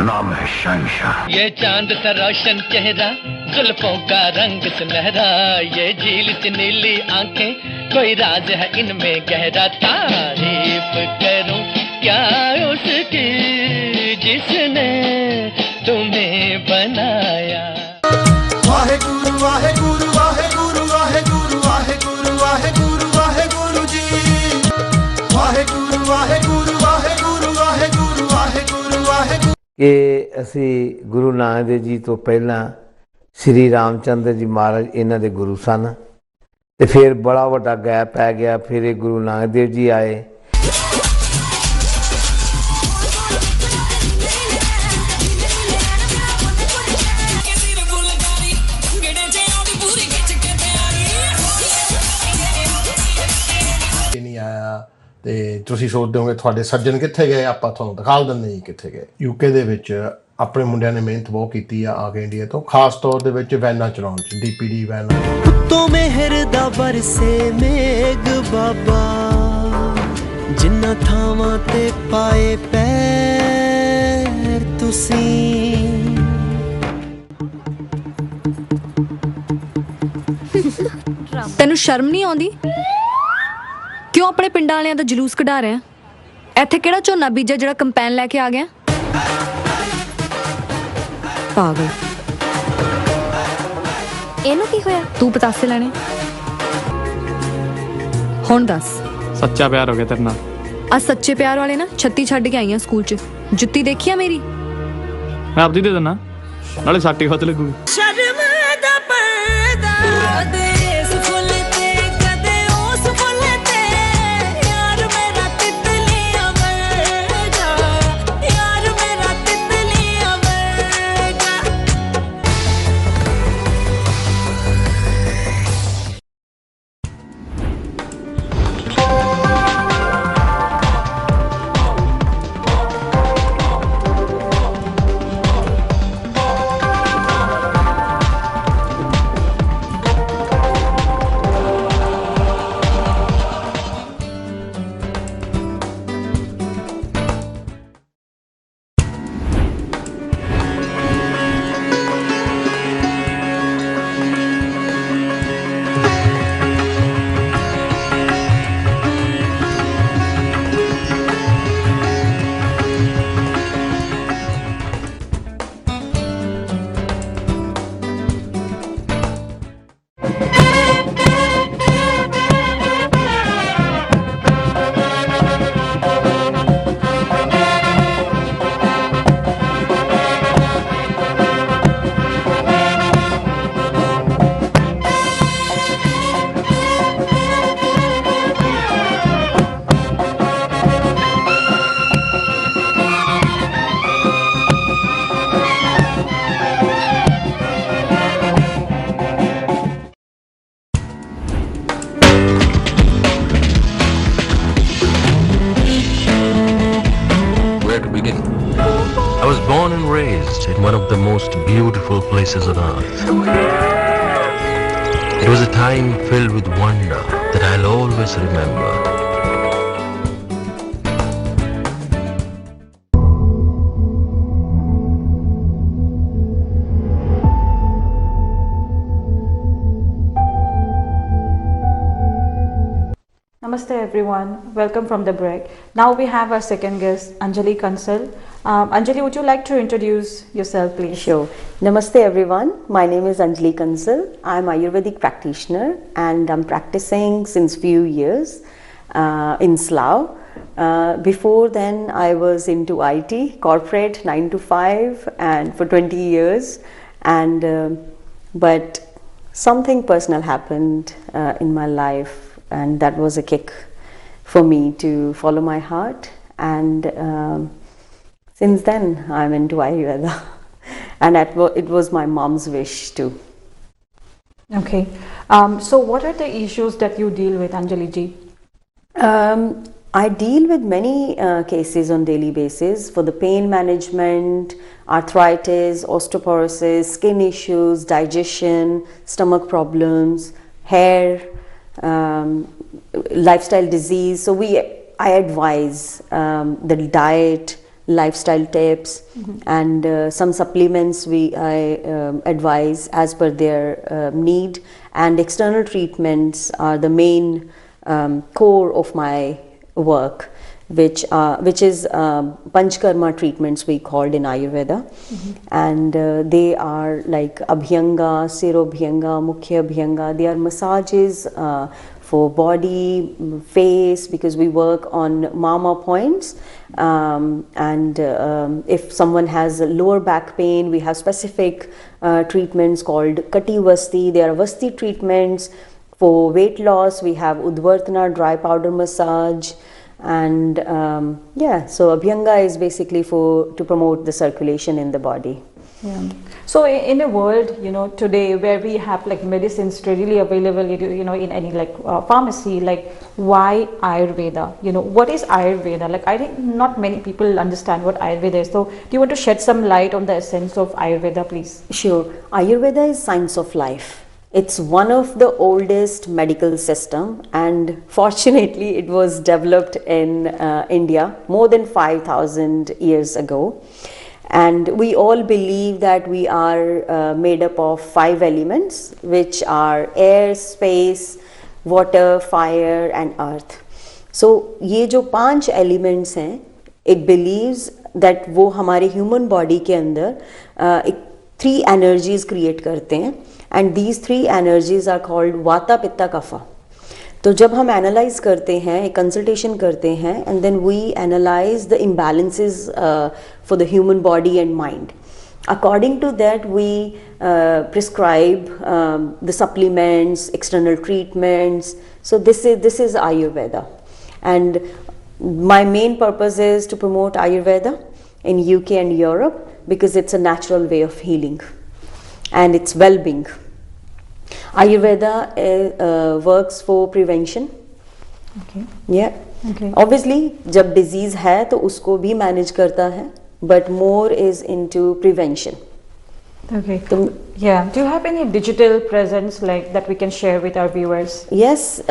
[SPEAKER 4] नाम है शहंशाह।
[SPEAKER 11] ये चांद सा रोशन चेहरा, जुल्फों का रंग सुनहरा, ये झील सी नीली आंखें, कोई राज है इनमें गहरा। तारीफ करूं क्या उसकी जिसने तुम्हें बनाया।
[SPEAKER 12] वाहे गुरु वाहे गुरु वाहे गुरु वाहे गुरु वाहे गुरु वाहे गुरु वाहे गुरु जी। वाहे गुरु वाहे गुरु वाहे गुरु वाहे गुरु वाहे गुरु वाहे गुरु।
[SPEAKER 13] कि असी गुरु नानक देव जी तो पहला श्री रामचंद्र जी महाराज इन्हां दे गुरु सन, ते फिर बड़ा वड्डा गैप पै गया, फिर ये गुरु नानक देव जी आए।
[SPEAKER 12] नहीं आया ਤੇ ਤੁਸੀਂ ਸੋਚਦੇ ਹੋਗੇ ਤੁਹਾਡੇ ਸੱਜਣ ਕਿੱਥੇ ਗਏ, ਆਪਾਂ ਤੁਹਾਨੂੰ ਦਿਖਾ ਦਿੰਦੇ ਜੀ ਕਿੱਥੇ ਗਏ। ਯੂਕੇ ਦੇ ਵਿੱਚ ਆਪਣੇ ਮੁੰਡਿਆਂ ਨੇ ਮਿਹਨਤ ਬਹੁਤ ਕੀਤੀ ਆ ਕੇ ਇੰਡੀਆ ਤੋਂ, ਖਾਸ ਤੌਰ ਦੇ ਵਿੱਚ ਵੈਨਾਂ ਚਲਾਉਣ ਚ, ਡੀਪੀਡੀ ਵੈਨ।
[SPEAKER 14] ਤੋ ਮਿਹਰ ਦਾ ਬਰਸੇ ਮੇਗ ਬਾਬਾ, ਜਿੰਨਾ ਥਾਵਾਂ ਤੇ ਪਾਏ ਪੈਰ ਤੁਸੀਂ।
[SPEAKER 15] ਤੈਨੂੰ ਸ਼ਰਮ ਨਹੀਂ ਆਉਂਦੀ? क्यों अपने पिंड वालियां दा जलूस कढा रहे हैं? इत्थे किहड़ा झोना बीजा जिहड़ा कंपैन लैके आ गया? पागल।
[SPEAKER 5] ਇਹਨੂੰ ਕੀ ਹੋਇਆ?
[SPEAKER 15] तू पतासे लैने हुण दस।
[SPEAKER 16] सच्चा प्यार हो गया तेरे नाल।
[SPEAKER 15] आ सच्चे प्यार वाले ना 36 छड्ड के आई स्कूल च। जुत्ती देखी मेरी?
[SPEAKER 16] मैं आपदी दे देना, नाले साटी खत लगूगी।
[SPEAKER 14] शर्म दा पर्दा देस फुल ते कदे ओस फुल ते, यार मेरा तितलियां वर्गा, यार मेरा तितलियां वर्गा।
[SPEAKER 17] most beautiful places on earth. It was a time filled with wonder that I'll always remember.
[SPEAKER 1] Namaste everyone, welcome from the break. Now we have our second guest, Anjali Kansal. Anjali, would you like to introduce yourself, please?
[SPEAKER 18] Sure. Namaste everyone. My name is Anjali Kansal. I'm Ayurvedic practitioner and I'm practicing since few years in Slough. Before then, I was into IT, corporate, 9 to 5, and for 20 years. But something personal happened in my life. And that was a kick for me to follow my heart. And since then, I'm into Ayurveda. And it was my mom's wish too.
[SPEAKER 1] Okay. So what are the issues that you deal with, Anjali ji?
[SPEAKER 18] I deal with many cases on daily basis for the pain management, arthritis, osteoporosis, skin issues, digestion, stomach problems, hair, lifestyle disease. So I advise the diet, lifestyle tips, and some supplements I advise as per their need, and external treatments are the main core of my work, which is Panchkarma treatments we called in Ayurveda. And they are like Abhyanga, Sirobhyanga, Mukhya Abhyanga. They are massages for body, face, because we work on mama points. And if someone has a lower back pain, we have specific treatments called Kati Vasti. They are Vasti treatments. For weight loss, we have Udvartana, dry powder massage. And so Abhyanga is basically to promote the circulation in the body.
[SPEAKER 1] Yeah. So in a world, today where we have like medicines readily available, in any like pharmacy, like why Ayurveda? What is Ayurveda? Like I think not many people understand what Ayurveda is. So do you want to shed some light on the essence of Ayurveda, please?
[SPEAKER 18] Sure. Ayurveda is science of life. It's one of the oldest medical system, and fortunately it was developed in India more than 5,000 years ago. And we all believe that we are made up of 5 elements, which are air, space, water, fire and earth. So ये जो 5 elements हैं, it believes that वो हमारे human body के अंदर 3 energies create करते हैं. And these 3 energies are called Vata, Pitta, Kapha. तो जब हम एनालाइज करते हैं, एक कंसल्टेशन करते हैं, and then we analyse the imbalances for the human body and mind. According to that, we prescribe the supplements, external treatments. So this is Ayurveda, and my main purpose is to promote Ayurveda in UK and Europe because it's a natural way of healing and it's well-being. Ayurveda works for prevention.
[SPEAKER 1] Okay.
[SPEAKER 18] Yeah.
[SPEAKER 1] Okay.
[SPEAKER 18] Obviously, जब disease है तो उसको भी manage करता है, but more is into prevention.
[SPEAKER 1] Okay. Yeah. Do you have any digital presence like that we can share with our viewers?
[SPEAKER 18] Yes.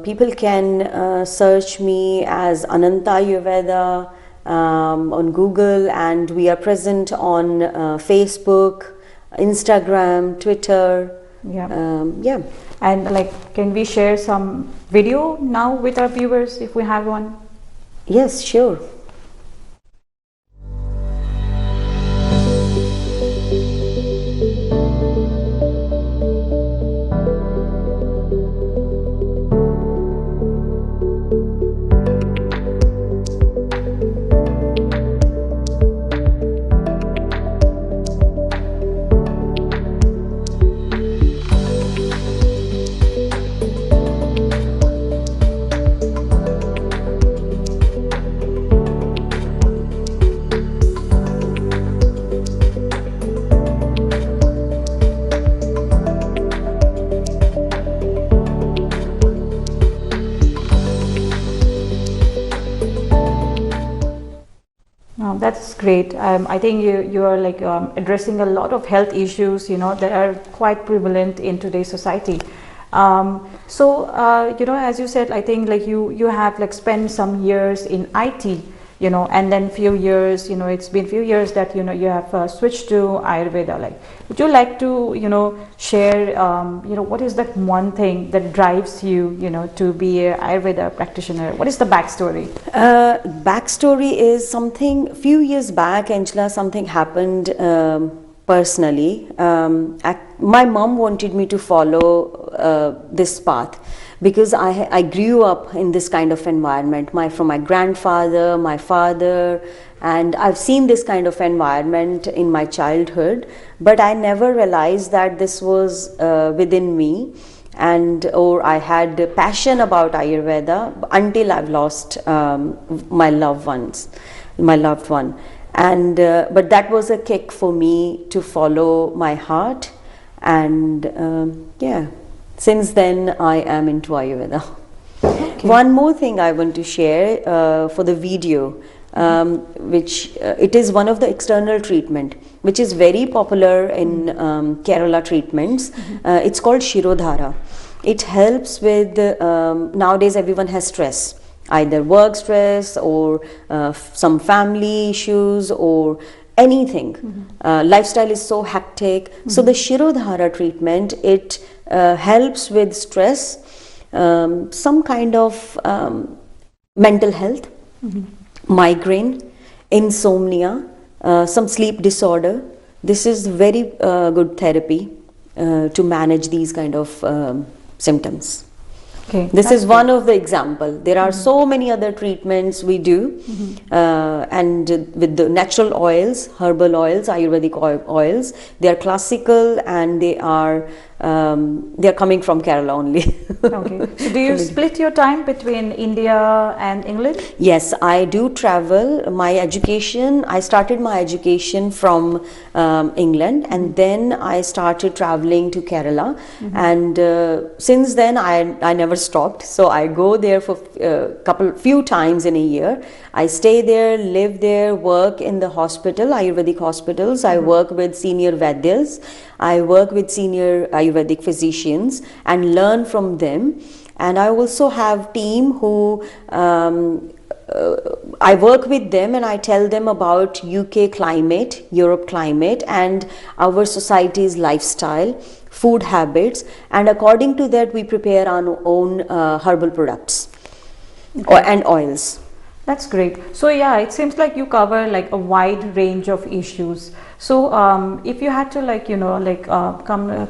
[SPEAKER 18] People can search me as Ananta Ayurveda on Google, and we are present on Facebook, Instagram, Twitter.
[SPEAKER 1] Yeah. And like, can we share some video now with our viewers if we have one?
[SPEAKER 18] Yes, sure.
[SPEAKER 1] great. I think you are like addressing a lot of health issues, that are quite prevalent in today's society. As you said, I think like you have like spent some years in IT, and then few years, it's been few years that you have switched to Ayurveda. Like, would you like to share what is that one thing that drives you to be a Ayurveda practitioner? What is the backstory?
[SPEAKER 18] Backstory is something, few years back, Angela, something happened personally. My mom wanted me to follow this path because I grew up in this kind of environment, from my grandfather, my father, and I've seen this kind of environment in my childhood, but I never realized that this was within me, or I had a passion about Ayurveda until I've lost my loved one. And but that was a kick for me to follow my heart, and since then I am into Ayurveda. Okay. One more thing I want to share for the video, which it is one of the external treatment which is very popular in Kerala treatments. It's called Shirodhara. It helps with nowadays everyone has stress, either work stress or some family issues or anything. Lifestyle is so hectic. So the Shirodhara treatment, it helps with stress, some kind of mental health, migraine, insomnia, some sleep disorder. This is very good therapy to manage these kind of symptoms.
[SPEAKER 1] Okay,
[SPEAKER 18] this is one of the example. There are so many other treatments we do, and with the natural oils, herbal oils, Ayurvedic oils, they are classical and they are coming from Kerala only.
[SPEAKER 1] Okay. So do you split your time between India and England?
[SPEAKER 18] Yes, I do travel. My education, I started my education from England, and then I started traveling to Kerala, and since then I never stopped. So I go there for few times in a year. I stay there, live there, work in the hospital, Ayurvedic hospitals. I work with senior Vaidyas. I work with senior Ayurvedic physicians and learn from them. And I also have team who I work with them and I tell them about UK climate, Europe climate, and our society's lifestyle, food habits, and according to that we prepare our own herbal products and oils.
[SPEAKER 1] That's great. So yeah, it seems like you cover like a wide range of issues. So if you had to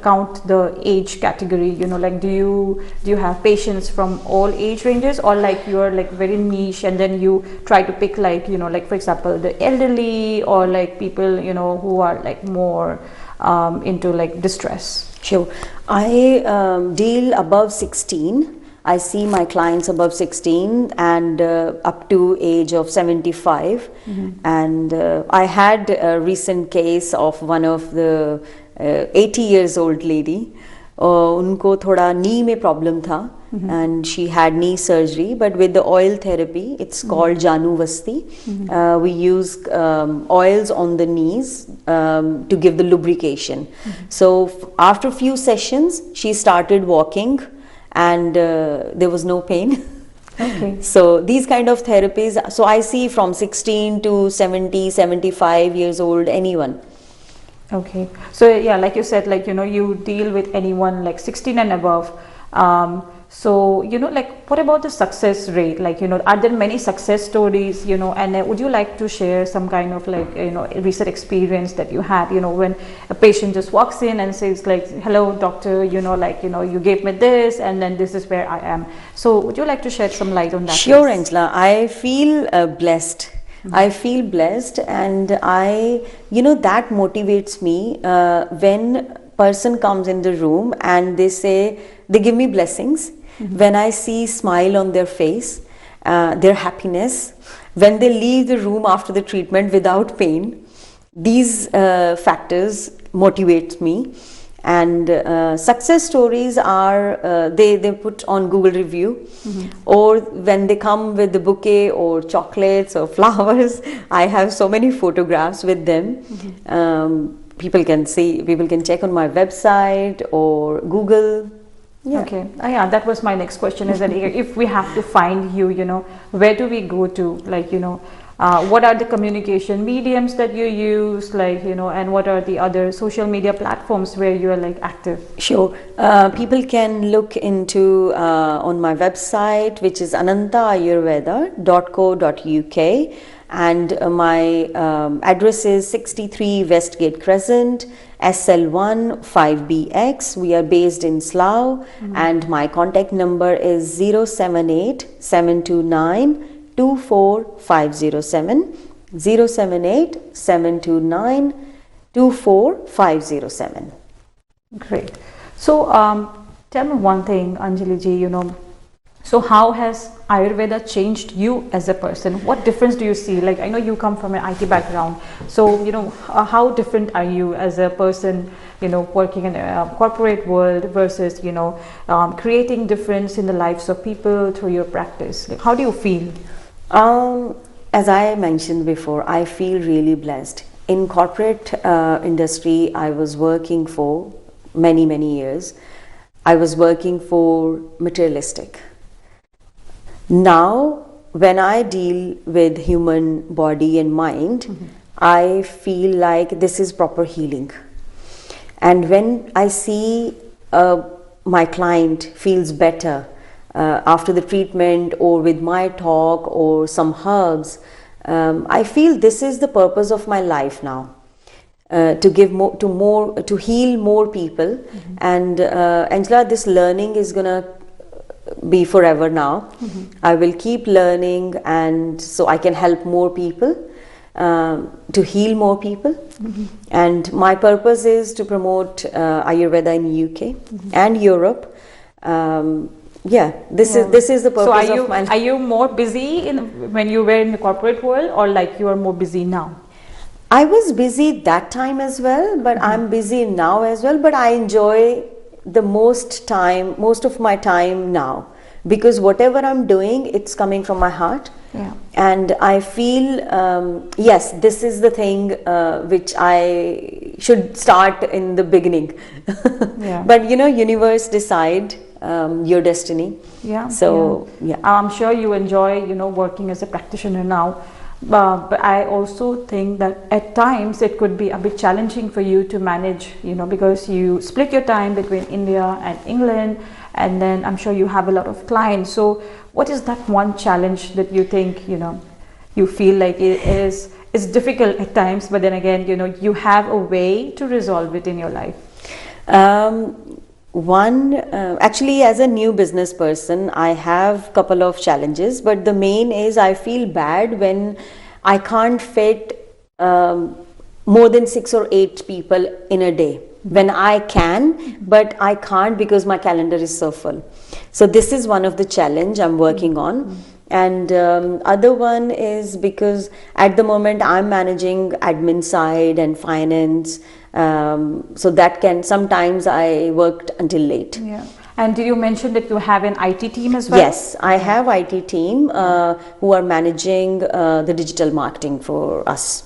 [SPEAKER 1] count the age category, like do you have patients from all age ranges, or like you're like very niche and then you try to pick like for example the elderly, or like people who are like more into like distress?
[SPEAKER 18] Sure. I deal above 16. I see my clients above 16 and up to age of 75. And I had a recent case of one of the 80 years old lady. उनको थोड़ा knee में problem था, and she had knee surgery, but with the oil therapy, it's called Janu Vasti. We use oils on the knees to give the lubrication. So after few sessions, she started walking, and there was no pain.
[SPEAKER 1] Okay.
[SPEAKER 18] So these kind of therapies, so I see from 16 to 70, 75 years old, anyone.
[SPEAKER 1] Okay. So yeah, like you said, like you deal with anyone like 16 and above. So like what about the success rate? Like are there many success stories? And would you like to share some kind of like recent experience that you had? When a patient just walks in and says like, "Hello, doctor. You gave me this, and then this is where I am." So would you like to shed some light on that?
[SPEAKER 18] Sure, Angela. I feel blessed. I feel blessed, and that motivates me when person comes in the room and they give me blessings. When I see smile on their face, their happiness, when they leave the room after the treatment without pain, these factors motivate me. And success stories are they put on Google review, or when they come with the bouquet or chocolates or flowers, I have so many photographs with them. People can see, people can check on my website or Google. Yeah.
[SPEAKER 1] Okay. Yeah, that was my next question, is that if we have to find you, where do we go to? Like, what are the communication mediums that you use, like, and what are the other social media platforms where you are like active?
[SPEAKER 18] Sure. People can look into on my website, which is anantaayurveda.co.uk, and my address is 63 Westgate Crescent, SL1 5BX. We are based in Slough, and my contact number is 078 729 24507, 078 729 24507.
[SPEAKER 1] Great. So tell me one thing, Anjali ji, so how has Ayurveda changed you as a person? What difference do you see? Like, I know you come from an IT background, so how different are you as a person, working in a corporate world versus creating difference in the lives of people through your practice? Like, how do you feel?
[SPEAKER 18] As I mentioned before, I feel really blessed. In corporate industry, I was working for many years. I was working for materialistic. Now, when I deal with human body and mind, I feel like this is proper healing. And when I see my client feels better after the treatment, or with my talk or some herbs, I feel this is the purpose of my life now. To give more, to heal more people. And Angela, this learning is gonna be forever now. I will keep learning, and so I can help more people, to heal more people. And my purpose is to promote Ayurveda in UK and Europe. This is the purpose of my life.
[SPEAKER 1] Are you more busy when you were in the corporate world, or like you are more busy now?
[SPEAKER 18] I was busy that time as well, but I'm busy now as well. But I enjoy the most of my time now, because whatever I'm doing, it's coming from my heart.
[SPEAKER 1] Yeah.
[SPEAKER 18] And I feel, yes, this is the thing which I should start in the beginning.
[SPEAKER 1] Yeah.
[SPEAKER 18] But universe decide your destiny.
[SPEAKER 1] Yeah.
[SPEAKER 18] So yeah.
[SPEAKER 1] I'm sure you enjoy, working as a practitioner now. But I also think that at times it could be a bit challenging for you to manage, because you split your time between India and England, and then I'm sure you have a lot of clients. So what is that one challenge that you think, you feel like it is difficult at times, but then again, you have a way to resolve it in your life?
[SPEAKER 18] Actually, as a new business person, I have couple of challenges, but the main is I feel bad when I can't fit more than 6 or 8 people in a day. When I can, but I can't because my calendar is so full. So this is one of the challenge I'm working on. And other one is because at the moment I'm managing admin side and finance, so that can sometimes I worked until late.
[SPEAKER 1] Yeah. And did you mention that you have an IT team as well?
[SPEAKER 18] Yes, I have IT team who are managing the digital marketing for us.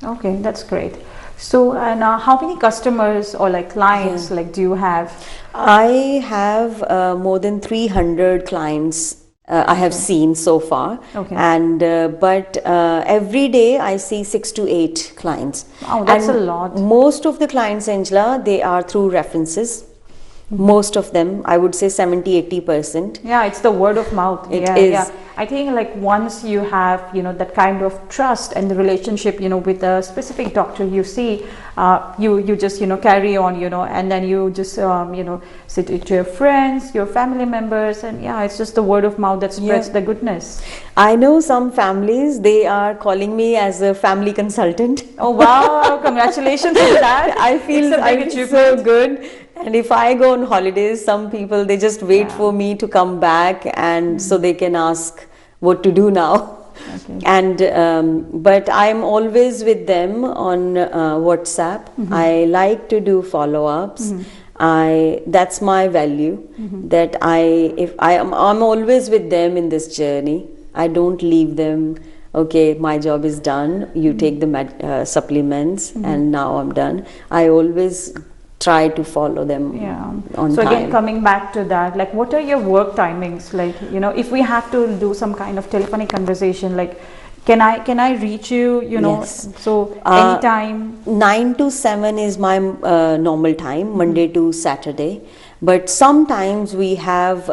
[SPEAKER 1] Okay, that's great. So, and how many customers or like clients do you have?
[SPEAKER 18] I have more than 300 clients. I have seen so far, and but every day I see 6 to 8 clients.
[SPEAKER 1] Oh, that's a lot.
[SPEAKER 18] Most of the clients, Angela, they are through references. Most of them, I would say 70-80%.
[SPEAKER 1] Yeah, it's the word of mouth.
[SPEAKER 18] It is.
[SPEAKER 1] Yeah. I think like once you have that kind of trust and the relationship with a specific doctor you see, you just carry on and then you just sit with your friends, your family members, and it's just the word of mouth that spreads the goodness.
[SPEAKER 18] I know some families, they are calling me as a family consultant.
[SPEAKER 1] Oh wow, congratulations on that.
[SPEAKER 18] I feel so good. And if I go on holidays, some people, they just wait for me to come back, and so they can ask what to do now.
[SPEAKER 1] Okay.
[SPEAKER 18] And but I'm always with them on WhatsApp. I like to do follow-ups. That's my value. That I'm always with them in this journey. I don't leave them. Okay, my job is done. You take the supplements, and now I'm done. I always try to follow them on
[SPEAKER 1] So
[SPEAKER 18] time.
[SPEAKER 1] again, coming back to that, like, what are your work timings? Like, you know, if we have to do some kind of telephonic conversation, like, can I reach you? You know,
[SPEAKER 18] Yes.
[SPEAKER 1] so anytime.
[SPEAKER 18] 9 to 7 is my normal time, Monday to Saturday. But sometimes we have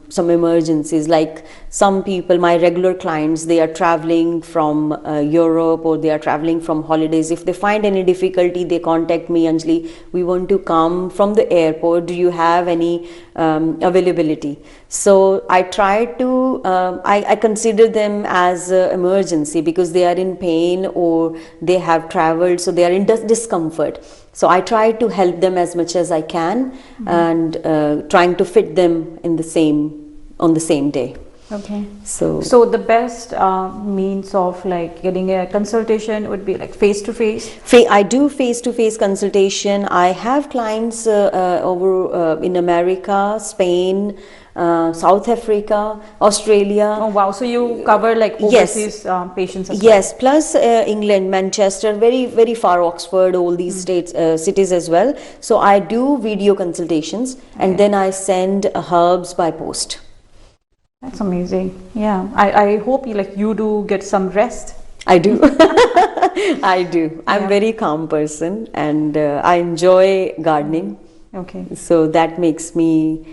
[SPEAKER 18] some emergencies, like some people, my regular clients, they are traveling from Europe, or they are traveling from holidays. If they find any difficulty, they contact me, Anjali, we want to come from the airport. Do you have any availability? So I try to, I consider them as emergency, because they are in pain or they have traveled, so they are in discomfort. So I try to help them as much as I can, and trying to fit them in on the same day.
[SPEAKER 1] Okay.
[SPEAKER 18] So
[SPEAKER 1] the best means of like getting a consultation would be like face to face.
[SPEAKER 18] I do face-to-face consultation. I have clients over in America, Spain, South Africa, Australia.
[SPEAKER 1] Oh wow! So you cover like overseas patients as well.
[SPEAKER 18] Yes, plus England, Manchester, very very far, Oxford, all these states, cities as well. So I do video consultations, and then I send herbs by post.
[SPEAKER 1] That's amazing. Yeah, I hope you do get some rest.
[SPEAKER 18] I do. I do. I'm very calm person, and I enjoy gardening.
[SPEAKER 1] Okay.
[SPEAKER 18] So that makes me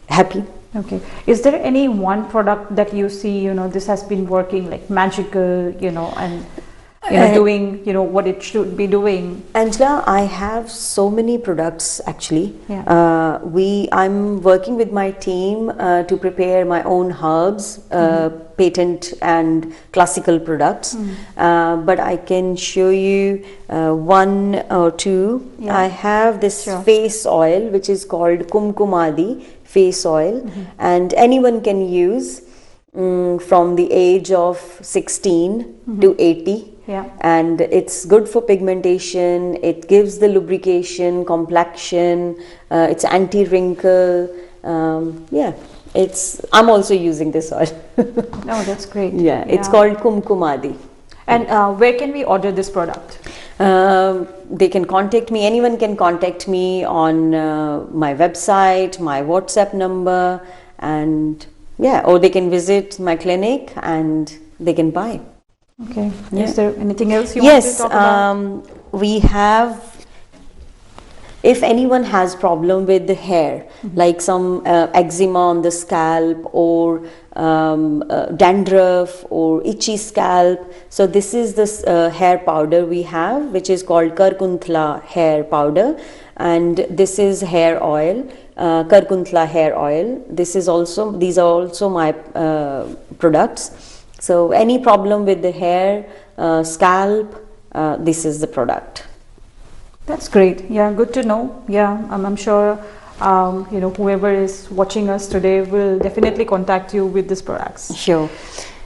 [SPEAKER 18] happy.
[SPEAKER 1] Okay. Is there any one product that you see, you know, this has been working like magical, you know, and doing, you know, what it should be doing?
[SPEAKER 18] Angela, I have so many products actually.
[SPEAKER 1] Yeah.
[SPEAKER 18] I'm working with my team to prepare my own herbs, patent and classical products. But I can show you one or two.
[SPEAKER 1] Yeah.
[SPEAKER 18] I have this face oil, which is called Kumkumadi face oil, and anyone can use from the age of 16 to 80.
[SPEAKER 1] Yeah.
[SPEAKER 18] And it's good for pigmentation, it gives the lubrication, complexion, it's anti-wrinkle. I'm also using this oil.
[SPEAKER 1] Oh, that's great.
[SPEAKER 18] Yeah, it's called Kumkumadi.
[SPEAKER 1] And where can we order this product?
[SPEAKER 18] They can contact me, anyone can contact me on my website, my WhatsApp number, and or they can visit my clinic and they can buy.
[SPEAKER 1] Okay.
[SPEAKER 18] Yeah.
[SPEAKER 1] Is there anything else you want to talk about?
[SPEAKER 18] We have, if anyone has problem with the hair, like some eczema on the scalp, or dandruff or itchy scalp, so this is this hair powder we have, which is called Karkuntla hair powder, and this is hair oil, Karkuntla hair oil. These are also my products. So any problem with the hair, scalp, this is the product.
[SPEAKER 1] That's great. Yeah, good to know. Yeah, I'm sure whoever is watching us today will definitely contact you with these products.
[SPEAKER 18] Sure.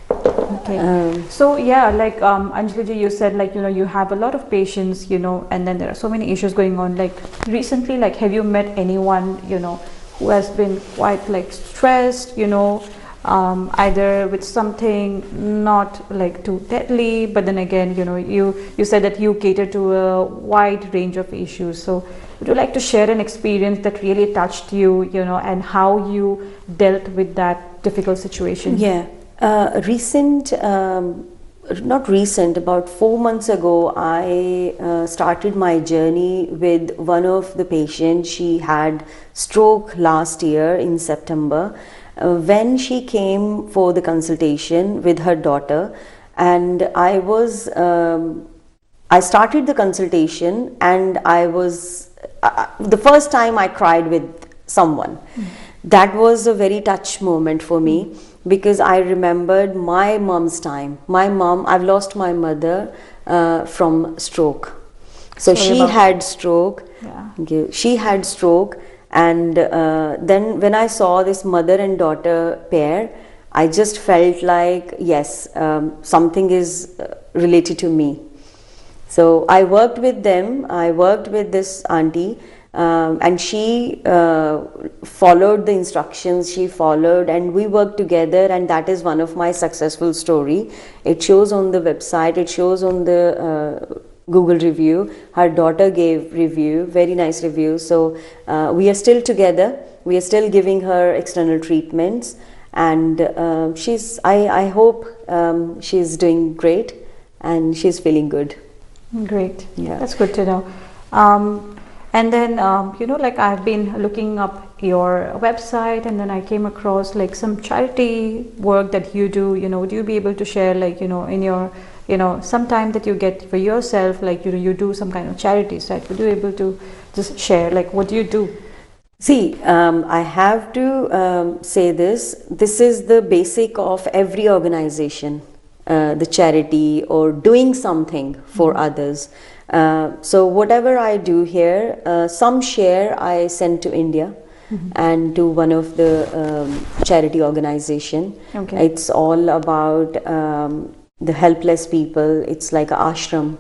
[SPEAKER 1] Okay. So yeah, like Anjali ji, you said you have a lot of patients, and then there are so many issues going on. Like recently, have you met anyone who has been quite stressed, either with something not too deadly, but then again, you said that you cater to a wide range of issues. So would you like to share an experience that really touched you, and how you dealt with that difficult situation?
[SPEAKER 18] Yeah. Not recent, about 4 months ago, I started my journey with one of the patients. She had stroke last year in September. When she came for the consultation with her daughter, and I started the consultation, and I was the first time I cried with someone. That was a very touch moment for me, because I remembered my mom's time. I've lost my mother from stroke. So she had stroke.
[SPEAKER 1] Yeah.
[SPEAKER 18] She had stroke. And then when I saw this mother and daughter pair, I just felt like, yes, something is related to me. So I worked with them. I worked with this auntie, and she followed the instructions. She followed, and we worked together. And that is one of my successful story. It shows on the website. It shows on the Google review. Her daughter gave review, very nice review. So we are still together. We are still giving her external treatments, and I hope she's doing great, and she's feeling good.
[SPEAKER 1] Great.
[SPEAKER 18] Yeah.
[SPEAKER 1] That's good to know. And then, like I've been looking up your website, and then I came across like some charity work that you do. Would you be able to share, like, in your, some time that you get for yourself, like, you do some kind of charities, right? Would you be able to just share, like, what do you do?
[SPEAKER 18] See, I have to say this. This is the basic of every organization, the charity or doing something for others. So whatever I do here, some share I send to India and to one of the charity organization.
[SPEAKER 1] Okay.
[SPEAKER 18] It's all about the helpless people. It's like an ashram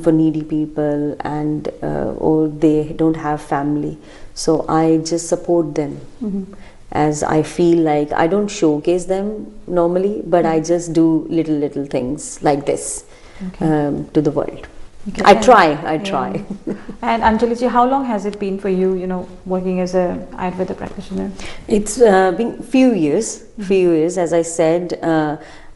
[SPEAKER 18] for needy people, and or they don't have family. So I just support them. As I feel like I don't showcase them normally, but I just do little things like this to the world.
[SPEAKER 1] Okay.
[SPEAKER 18] I try.
[SPEAKER 1] And Anjali, how long has it been for you, working as a Ayurveda practitioner?
[SPEAKER 18] It's been few years. As I said,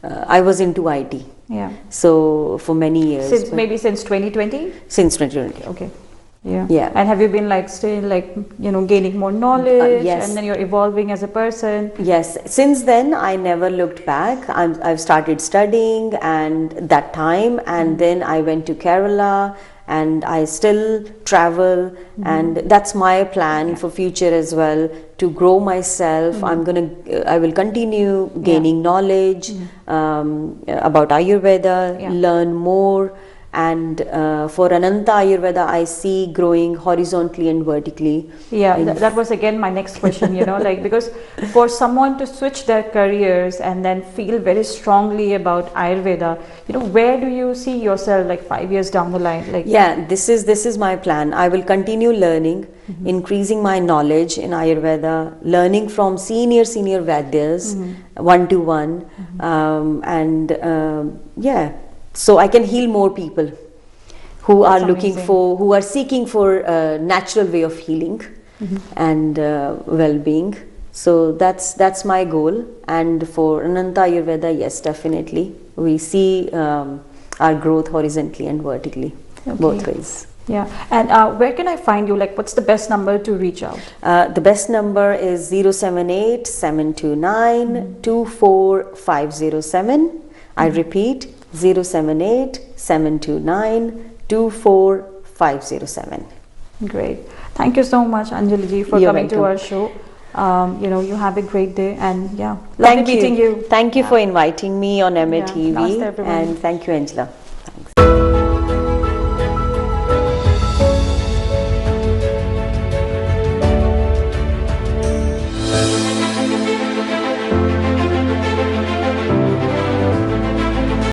[SPEAKER 18] I was into IT.
[SPEAKER 1] Yeah.
[SPEAKER 18] So for many years.
[SPEAKER 1] Maybe since 2020?
[SPEAKER 18] Since 2020.
[SPEAKER 1] Okay. Yeah.
[SPEAKER 18] Yeah.
[SPEAKER 1] And have you been like still like gaining more knowledge,
[SPEAKER 18] yes.
[SPEAKER 1] and then you're evolving as a person?
[SPEAKER 18] Yes. Since then, I never looked back. I've started studying, and that time, and then I went to Kerala, and I still travel, and that's my plan for future as well, to grow myself. I will continue gaining knowledge about Ayurveda, learn more. And for Ananta Ayurveda, I see growing horizontally and vertically.
[SPEAKER 1] Yeah, that was again my next question, like, because for someone to switch their careers and then feel very strongly about Ayurveda, where do you see yourself like 5 years down the line? Like,
[SPEAKER 18] yeah, this is my plan. I will continue learning, increasing my knowledge in Ayurveda, learning from senior Vaidyas, one-to-one, so I can heal more people who are who are seeking for a natural way of healing and well-being. So that's my goal. And for Ananta Ayurveda, yes, definitely we see our growth horizontally and vertically, both ways.
[SPEAKER 1] Yeah. And where can I find you? Like, what's the best number to reach out?
[SPEAKER 18] The best number is 078 729 24507. I repeat, 078 729 24507.
[SPEAKER 1] Great. Thank you so much, Anjali ji, for
[SPEAKER 18] You're
[SPEAKER 1] coming to
[SPEAKER 18] welcome.
[SPEAKER 1] our show. You have a great day, and lovely
[SPEAKER 18] Thank you.
[SPEAKER 1] meeting you.
[SPEAKER 18] Thank you for inviting me on MA TV,
[SPEAKER 1] Namaste, everyone.
[SPEAKER 18] and thank you, Angela.